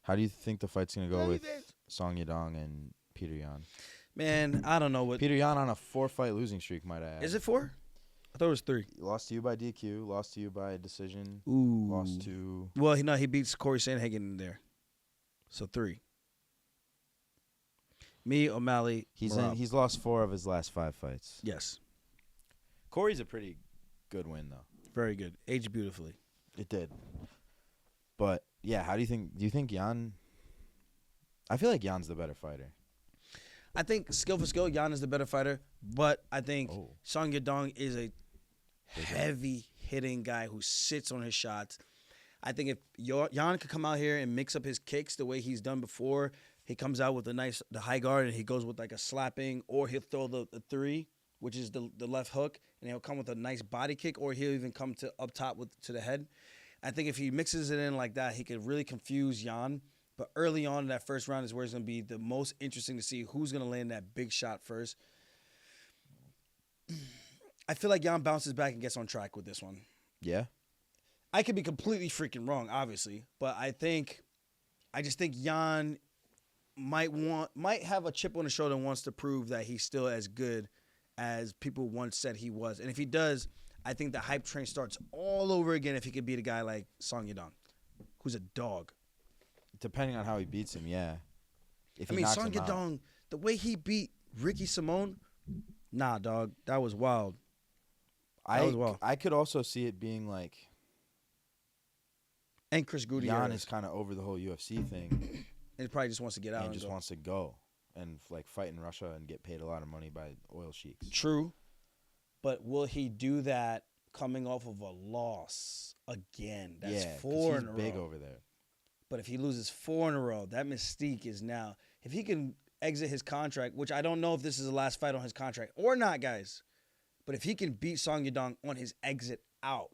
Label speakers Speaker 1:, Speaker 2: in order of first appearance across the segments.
Speaker 1: How do you think the fight's gonna go with Song Yadong and Peter Yan?
Speaker 2: Man, I don't know what.
Speaker 1: Peter Yan on a 4-fight losing streak, might I add.
Speaker 2: Is it 4? I thought it was 3.
Speaker 1: Lost to you by DQ. Lost to you by decision.
Speaker 2: Ooh.
Speaker 1: Lost to.
Speaker 2: Well, he beats Corey Sandhagen in there. So 3. Me, O'Malley, Merab.
Speaker 1: He's lost 4 of his last 5 fights.
Speaker 2: Yes.
Speaker 1: Corey's a pretty good win though.
Speaker 2: Very good. Aged beautifully.
Speaker 1: It did. But yeah, how do you think Yan? I feel like Yan's the better fighter.
Speaker 2: I think skill for skill, Yan is the better fighter, but I think Song Yadong is a heavy hitting guy who sits on his shots. I think if Yan could come out here and mix up his kicks the way he's done before, he comes out with the high guard and he goes with like a slapping, or he'll throw the 3, which is the left hook, and he'll come with a nice body kick, or he'll even come to up top to the head. I think if he mixes it in like that, he could really confuse Yan. But early on in that first round is where it's going to be the most interesting to see who's going to land that big shot first. I feel like Yan bounces back and gets on track with this one.
Speaker 1: Yeah.
Speaker 2: I could be completely freaking wrong, obviously, but I just think Yan might have a chip on his shoulder and wants to prove that he's still as good as people once said he was. And if he does, I think the hype train starts all over again if he could beat a guy like Song Yadong, who's a dog.
Speaker 1: Depending on how he beats him, yeah.
Speaker 2: Song Yadong, the way he beat Ricky Simone, nah, dog, that was wild.
Speaker 1: I could also see it being like,
Speaker 2: and Chris Gutierrez.
Speaker 1: Yan is kind of over the whole UFC thing.
Speaker 2: And he probably just wants to get out
Speaker 1: and just wants to go and like fight in Russia and get paid a lot of money by oil sheiks.
Speaker 2: True. But will he do that coming off of a loss again? That's 4 in a row.
Speaker 1: He's big over there.
Speaker 2: But if he loses 4 in a row, that mystique is now. If he can exit his contract, which I don't know if this is the last fight on his contract or not, guys. But if he can beat Song Yadong on his exit out,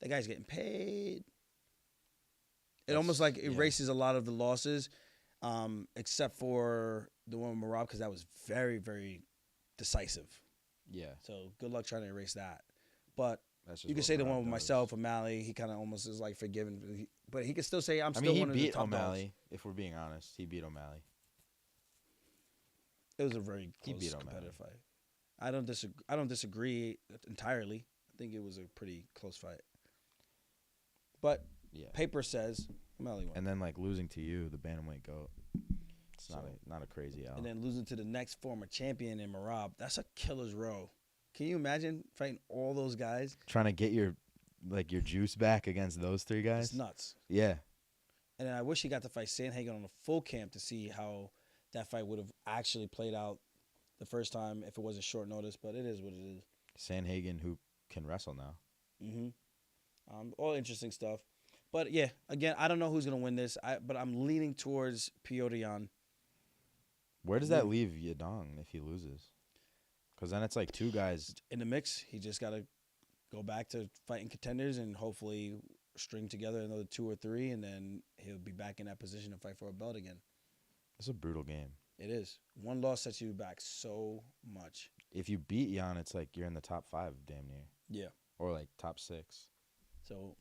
Speaker 2: that guy's getting paid. It almost like erases a lot of the losses, except for the one with Merab, because that was very, very decisive.
Speaker 1: Yeah.
Speaker 2: So good luck trying to erase that. But you could
Speaker 1: what
Speaker 2: say the
Speaker 1: Merab
Speaker 2: one with
Speaker 1: does.
Speaker 2: myself, O'Malley, he kind of almost is like forgiven. But he could still say, I'm still
Speaker 1: he
Speaker 2: one of the
Speaker 1: beat
Speaker 2: top
Speaker 1: O'Malley,
Speaker 2: dogs.
Speaker 1: if we're being honest. He beat O'Malley.
Speaker 2: It was a very close competitive fight. I don't disagree entirely. I think it was a pretty close fight. But paper says O'Malley won.
Speaker 1: And then like losing to you, the bantamweight goat. It's not a crazy out.
Speaker 2: And then losing to the next former champion in Merab, that's a killer's row. Can you imagine fighting all those guys?
Speaker 1: Trying to get your juice back against those 3 guys?
Speaker 2: It's nuts.
Speaker 1: Yeah.
Speaker 2: And then I wish he got to fight Sandhagen on a full camp to see how that fight would have actually played out the first time if it wasn't short notice, but it is what it is.
Speaker 1: Sandhagen, who can wrestle now.
Speaker 2: Mm-hmm. All interesting stuff. But, yeah, again, I don't know who's going to win this, but I'm leaning towards Petr Yan.
Speaker 1: Where does that leave Yadong if he loses? Because then it's like 2 guys.
Speaker 2: In the mix, he just got to go back to fighting contenders and hopefully string together another 2 or 3, and then he'll be back in that position to fight for a belt again.
Speaker 1: It's a brutal game.
Speaker 2: It is. One loss sets you back so much.
Speaker 1: If you beat Yan, it's like you're in the top 5, damn near.
Speaker 2: Yeah.
Speaker 1: Or like top 6.
Speaker 2: So